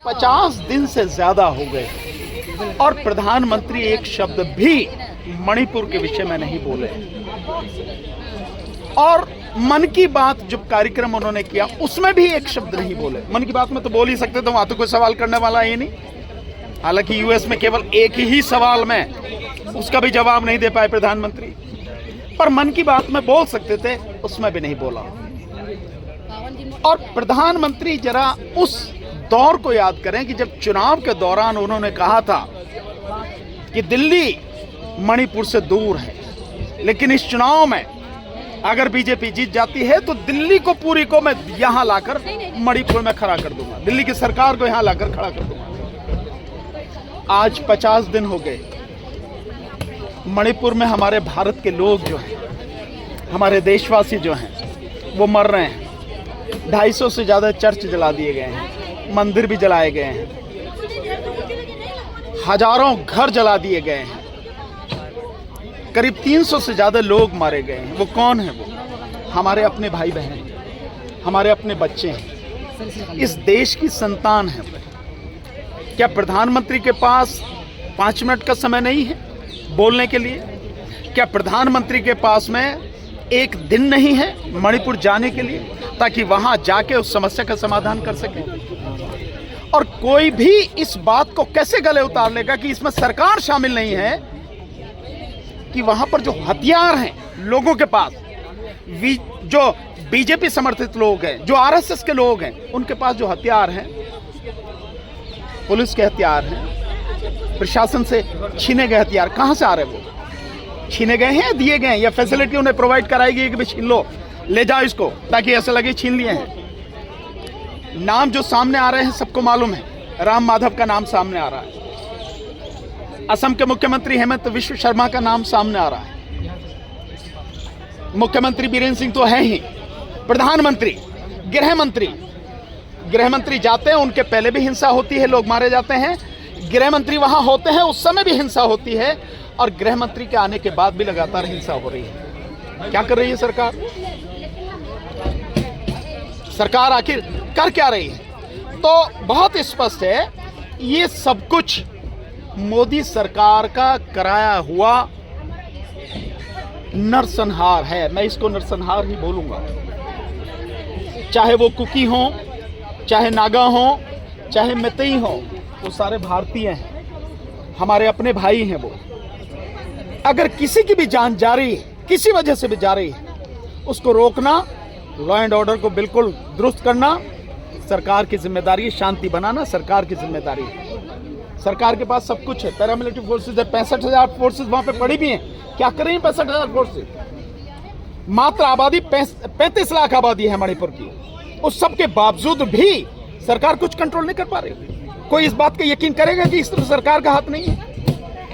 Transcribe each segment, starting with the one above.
50 दिन से ज्यादा हो गए और प्रधानमंत्री एक शब्द भी मणिपुर के विषय में नहीं बोले। और मन की बात जो कार्यक्रम उन्होंने किया उसमें भी एक शब्द नहीं बोले। मन की बात में तो बोल ही सकते थे, वहां तो कोई सवाल करने वाला ही नहीं। हालांकि यूएस में केवल एक ही सवाल में उसका भी जवाब नहीं दे पाए प्रधानमंत्री, पर मन की बात में बोल सकते थे, उसमें भी नहीं बोला। और प्रधानमंत्री जरा उस दौर को याद करें कि जब चुनाव के दौरान उन्होंने कहा था कि दिल्ली मणिपुर से दूर है, लेकिन इस चुनाव में अगर बीजेपी जीत जाती है तो दिल्ली को पूरी को मैं यहां लाकर मणिपुर में खड़ा कर दूंगा, दिल्ली की सरकार को यहां लाकर खड़ा कर दूंगा। आज 50 दिन हो गए, मणिपुर में हमारे भारत के लोग जो हैं, हमारे देशवासी जो हैं, वो मर रहे हैं। 250 से ज्यादा चर्च जला दिए गए हैं, मंदिर भी जलाए गए हैं, हजारों घर जला दिए गए हैं, करीब 300 से ज्यादा लोग मारे गए हैं। वो कौन है? वो हमारे अपने भाई बहन हैं, हमारे अपने बच्चे हैं, इस देश की संतान है। क्या प्रधानमंत्री के पास 5 मिनट का समय नहीं है बोलने के लिए? क्या प्रधानमंत्री के पास में एक दिन नहीं है मणिपुर जाने के लिए, ताकि वहां जाके उस समस्या का समाधान कर सके? और कोई भी इस बात को कैसे गले उतार लेगा कि इसमें सरकार शामिल नहीं है, कि वहां पर जो हथियार हैं लोगों के पास, जो बीजेपी समर्थित लोग हैं, जो आरएसएस के लोग हैं, उनके पास जो हथियार हैं, पुलिस के हथियार हैं, प्रशासन से छीने गए हथियार, कहां से आ रहे हैं? वो छीने गए हैं, दिए गए हैं, या फैसिलिटी उन्हें प्रोवाइड कराई गई कि भाई छीन लो, ले जाओ इसको, ताकि ऐसा लगे छीन लिए हैं। नाम जो सामने आ रहे हैं सबको मालूम है, राम माधव का नाम सामने आ रहा है, असम के मुख्यमंत्री हेमंत विश्व शर्मा का नाम सामने आ रहा है, मुख्यमंत्री बीरेंद्र सिंह तो है ही, प्रधानमंत्री, गृहमंत्री जाते हैं, उनके पहले भी हिंसा होती है, लोग मारे जाते हैं, गृहमंत्री वहां होते हैं, उस समय भी हिंसा होती है, और गृहमंत्री के आने के बाद भी लगातार हिंसा हो रही है। क्या कर रही है सरकार? सरकार आखिर कर क्या रही है? तो बहुत स्पष्ट है, ये सब कुछ मोदी सरकार का कराया हुआ नरसंहार है। मैं इसको नरसंहार ही बोलूंगा। चाहे वो कुकी हो, चाहे नागा हो, चाहे मैतेई हो, वो सारे भारतीय हैं, हमारे अपने भाई हैं। वो अगर किसी की भी जान जा रही है, किसी वजह से भी जा रही है, उसको रोकना, लॉ एंड ऑर्डर को बिल्कुल दुरुस्त करना सरकार की जिम्मेदारी है, शांति बनाना सरकार की जिम्मेदारी है। सरकार के पास सब कुछ है, पैरामिलिट्री फोर्सेज है, 65,000 फोर्सेज वहां पे पड़ी भी हैं। क्या कर रही हैं 65,000 फोर्सेज? मात्र आबादी 35 लाख आबादी है मणिपुर की, उस सब के बावजूद भी सरकार कुछ कंट्रोल नहीं कर पा रही। कोई इस बात का यकीन करेगा कि इस तरफ सरकार का हाथ नहीं है?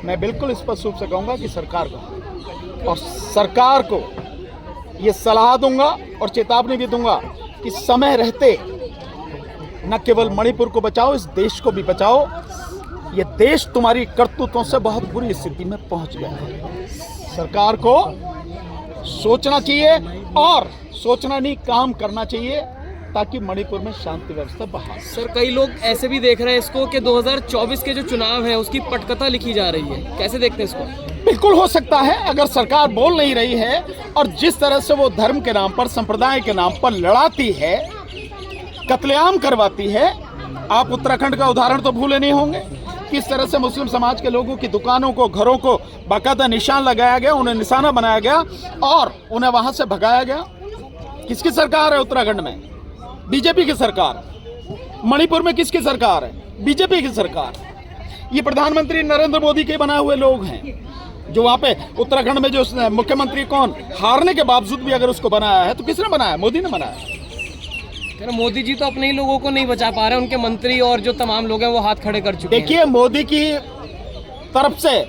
मैं बिल्कुल स्पष्ट रूप से कहूंगा कि सरकार का, और सरकार को ये सलाह दूंगा और चेतावनी भी दूंगा कि समय रहते न केवल मणिपुर को बचाओ, इस देश को भी बचाओ। ये देश तुम्हारी करतूतों से बहुत बुरी स्थिति में पहुंच गया है। सरकार को सोचना चाहिए, और सोचना नहीं, काम करना चाहिए, ताकि मणिपुर में शांति व्यवस्था बहाल। सर, कई लोग ऐसे भी देख रहे हैं इसको कि 2024 के जो चुनाव है उसकी पटकथा लिखी जा रही है, कैसे देखते हैं इसको? बिल्कुल हो सकता है, अगर सरकार बोल नहीं रही है और जिस तरह से वो धर्म के नाम पर, संप्रदाय के नाम पर लड़ाती है, कत्लेआम करवाती है। आप उत्तराखंड का उदाहरण तो भूले नहीं होंगे, किस तरह से मुस्लिम समाज के लोगों की दुकानों को, घरों को बाकायदा निशान लगाया गया, उन्हें निशाना बनाया गया और उन्हें वहां से भगाया गया। किसकी सरकार है उत्तराखंड में? बीजेपी की सरकार। मणिपुर में किसकी सरकार है? बीजेपी की सरकार। ये प्रधानमंत्री नरेंद्र मोदी के बनाए हुए लोग हैं, जो वहां पे उत्तराखंड में जो मुख्यमंत्री कौन, हारने के बावजूद भी अगर उसको बनाया है तो किसने बनाया? मोदी ने बनाया। मोदी जी तो अपने ही लोगों को नहीं बचा पा रहे, उनके मंत्री और जो तमाम लोग हैं वो हाथ खड़े कर चुके हैं। देखिए, मोदी की तरफ से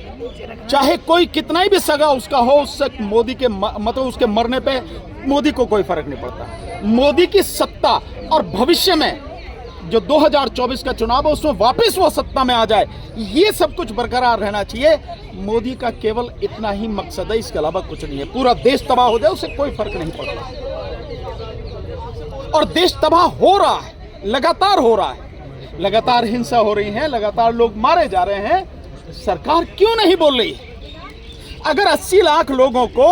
चाहे कोई कितना ही भी सगा उसका हो, उससे मोदी के मतलब उसके मरने पे मोदी को कोई फर्क नहीं पड़ता। मोदी की सत्ता और भविष्य में जो 2024 का चुनाव है उसमें वापस वो सत्ता में आ जाए, ये सब कुछ बरकरार रहना चाहिए। मोदी का केवल इतना ही मकसद है, इसके अलावा कुछ नहीं है। पूरा देश तबाह हो जाए उससे कोई फर्क नहीं पड़ता, और देश तबाह हो रहा है, लगातार हो रहा है। लगातार हिंसा हो रही है, लगातार लोग मारे जा रहे हैं, सरकार क्यों नहीं बोल रही? अगर 80 लाख लोगों को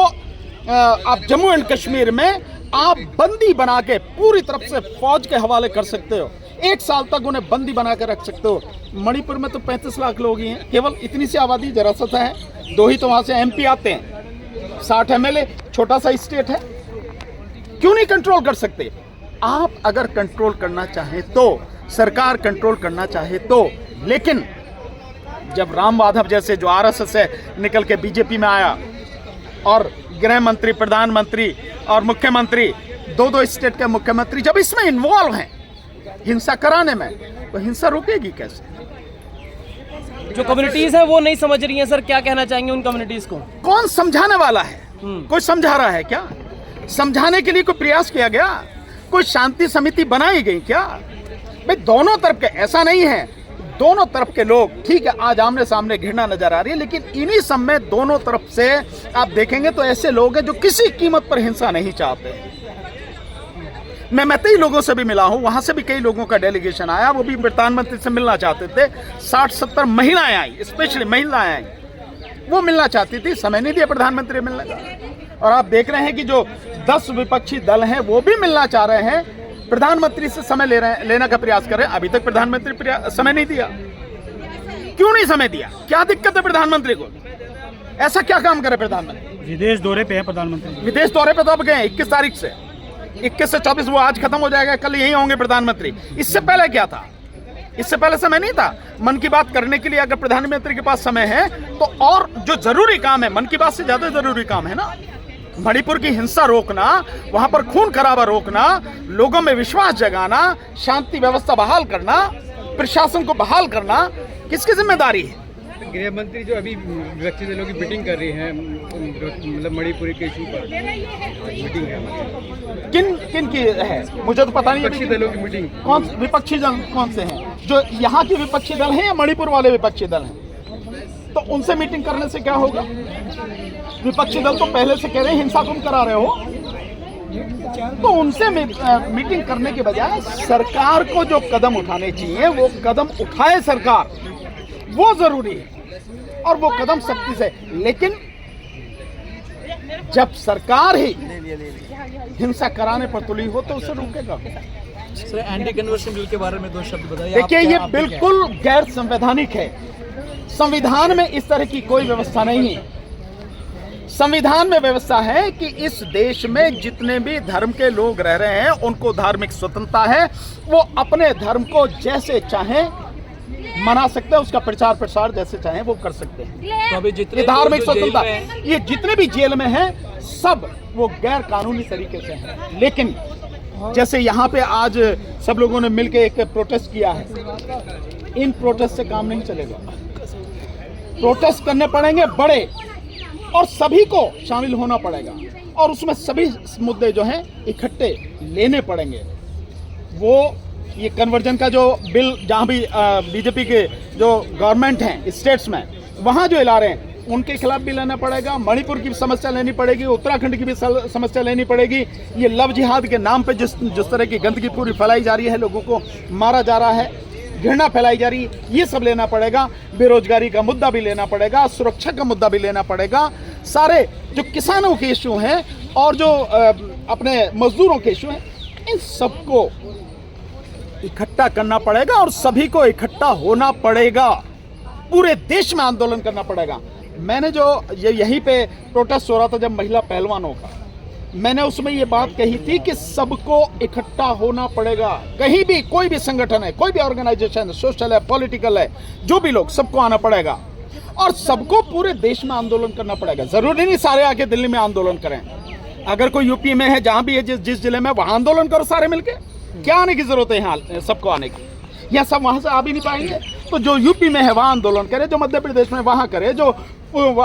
आप जम्मू एंड कश्मीर में आप बंदी बना के पूरी तरफ से फौज के हवाले कर सकते हो, 1 साल तक उन्हें बंदी बना के रख सकते हो। मणिपुर में तो 35 लाख लोग ही हैं, केवल इतनी सी आबादी, जरा सा है, 2 ही तो वहाँ से MP आते हैं, 60 MLA, छोटा सा स्टेट है, क्यों नहीं कंट्रोल कर सकते? आप अगर कंट्रोल करना चाहें तो, सरकार कंट्रोल करना चाहे तो, लेकिन जब राम माधव जैसे जो RSS से निकल के BJP में आया और गृह मंत्री, प्रधानमंत्री और मुख्यमंत्री, 2 स्टेट के मुख्यमंत्री जब इसमें इन्वॉल्व हैं हिंसा कराने में, तो हिंसा रुकेगी कैसे? जो कम्युनिटीज है वो नहीं समझ रही हैं सर, क्या कहना चाहेंगे उन कम्युनिटीज को? कौन समझाने वाला है? कोई समझा रहा है क्या? समझाने के लिए कोई प्रयास किया गया? कोई शांति समिति बनाई गई क्या? भाई दोनों तरफ के, ऐसा नहीं है, दोनों तरफ के लोग, ठीक है आज आमने सामने घृणा नजर आ रही है, लेकिन इन्हीं सब में दोनों तरफ से आप देखेंगे तो ऐसे लोग हैं जो किसी कीमत पर हिंसा नहीं चाहते। मैं मैतेई लोगों से भी मिला हूं, वहां से भी कई लोगों का डेलीगेशन आया, वो भी प्रधानमंत्री से मिलना चाहते थे। 60-70 महिलाएं आई, स्पेशली महिलाएं आई, वो मिलना चाहती थी, समय नहीं दिया प्रधानमंत्री मिलने का। और आप देख रहे हैं कि जो 10 विपक्षी दल हैं वो भी मिलना चाह रहे हैं, प्रधानमंत्री से समय लेने का प्रयास कर रहे हैं, अभी तक प्रधानमंत्री समय नहीं दिया। क्यों नहीं समय दिया? क्या दिक्कत है प्रधानमंत्री को? ऐसा क्या काम करे प्रधानमंत्री? विदेश दौरे पे है प्रधानमंत्री। विदेश दौरे पे तो अब गए 21 तारीख से, 21 से 24, वो आज खत्म हो जाएगा, कल यही होंगे प्रधानमंत्री। इससे पहले क्या था? इससे पहले समय नहीं था मन की बात करने के लिए? अगर प्रधानमंत्री के पास समय है तो और जो जरूरी काम है, मन की बात से ज्यादा जरूरी काम है ना, मणिपुर की हिंसा रोकना, वहां पर खून खराबा रोकना, लोगों में विश्वास जगाना, शांति व्यवस्था बहाल करना, प्रशासन को बहाल करना, किसकी जिम्मेदारी है? गृह मंत्री जो अभी विपक्षी दलों की मीटिंग कर रही है, मतलब मणिपुर के इशू पर मीटिंग है, किन की है मुझे तो पता नहीं। विपक्षी दलों की मीटिंग कौन विपक्षी दल कौन से हैं? जो यहाँ के विपक्षी दल हैं या मणिपुर वाले विपक्षी दल हैं? तो उनसे मीटिंग करने से क्या होगा? विपक्षी दल तो पहले से कह रहे हैं हिंसा तुम करा रहे हो, तो उनसे मीटिंग करने के बजाय सरकार को जो कदम उठाने चाहिए वो कदम उठाए सरकार, वो जरूरी है और वो कदम सख्ती से। लेकिन जब सरकार ही हिंसा कराने पर तुली हो तो उसे रोकेगा। सर, एंटी कन्वर्शन बिल के बारे में 2 शब्द बताइए। देखिए, ये बिल्कुल गैर संवैधानिक है। संविधान में इस तरह की कोई व्यवस्था नहीं है। संविधान में व्यवस्था है कि इस देश में जितने भी धर्म के लोग रह रहे हैं उनको धार्मिक स्वतंत्रता है, वो अपने धर्म को जैसे चाहें मना सकते हैं, उसका प्रचार प्रसार जैसे चाहें वो कर सकते हैं। तो अभी जितने धार्मिक स्वतंत्रता, ये जितने भी जेल में हैं सब वो गैर कानूनी तरीके से हैं। लेकिन जैसे यहाँ पे आज सब लोगों ने मिलकर एक प्रोटेस्ट किया है, इन प्रोटेस्ट से काम नहीं चलेगा। प्रोटेस्ट करने पड़ेंगे बड़े, और सभी को शामिल होना पड़ेगा, और उसमें सभी मुद्दे जो हैं इकट्ठे लेने पड़ेंगे। वो ये कन्वर्जन का जो बिल, जहाँ भी बीजेपी के जो गवर्नमेंट हैं स्टेट्स में, वहाँ जो ला रहे हैं उनके खिलाफ भी लेना पड़ेगा। मणिपुर की समस्या लेनी पड़ेगी, उत्तराखंड की भी समस्या लेनी पड़ेगी। ये लव जिहाद के नाम पे जिस तरह की गंदगी पूरी फैलाई जा रही है, लोगों को मारा जा रहा है, घृणा फैलाई जा रही है, ये सब लेना पड़ेगा। बेरोजगारी का मुद्दा भी लेना पड़ेगा, सुरक्षा का मुद्दा भी लेना पड़ेगा। सारे जो किसानों के इशू हैं और जो अपने मजदूरों के इशू हैं, इन सबको इकट्ठा करना पड़ेगा और सभी को इकट्ठा होना पड़ेगा। पूरे देश में आंदोलन करना पड़ेगा। मैंने जो यहीं पे प्रोटेस्ट हो रहा था जब महिला पहलवानों का, मैंने उसमें ये बात कही थी कि सबको इकट्ठा होना पड़ेगा। कहीं भी कोई भी संगठन है, कोई भी ऑर्गेनाइजेशन है, सोशल है, पॉलिटिकल है, जो भी लोग, सबको आना पड़ेगा और सबको पूरे देश में आंदोलन करना पड़ेगा। जरूरी नहीं सारे आके दिल्ली में आंदोलन करें। अगर कोई यूपी में है, जहां भी है, जिस जिले में, वहां आंदोलन करो सारे मिलके। क्या आने की जरूरत है यहाँ सबको आने की? या सब वहां से आ भी नहीं पाएंगे? तो जो यूपी में है वहां आंदोलन करे, जो मध्य प्रदेश में वहां करे, जो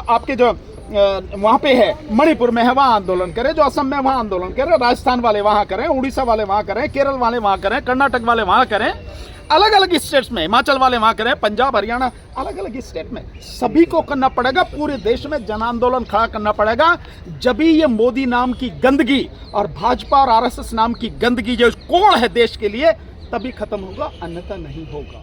आपके जो वहां पे है मणिपुर में है वहां आंदोलन करें, जो असम में वहां आंदोलन करें, राजस्थान वाले वहां करें, उड़ीसा वाले वहां करें, केरल वाले वहां करें, कर्नाटक वाले वहां करें, अलग अलग स्टेट्स में, हिमाचल वाले वहां करें, पंजाब, हरियाणा, अलग अलग स्टेट में सभी को करना पड़ेगा। पूरे देश में जन आंदोलन खड़ा करना पड़ेगा। जब भी ये मोदी नाम की गंदगी और भाजपा और RSS नाम की गंदगी जो कोड़ है देश के लिए, तभी खत्म होगा, अन्यथा नहीं होगा।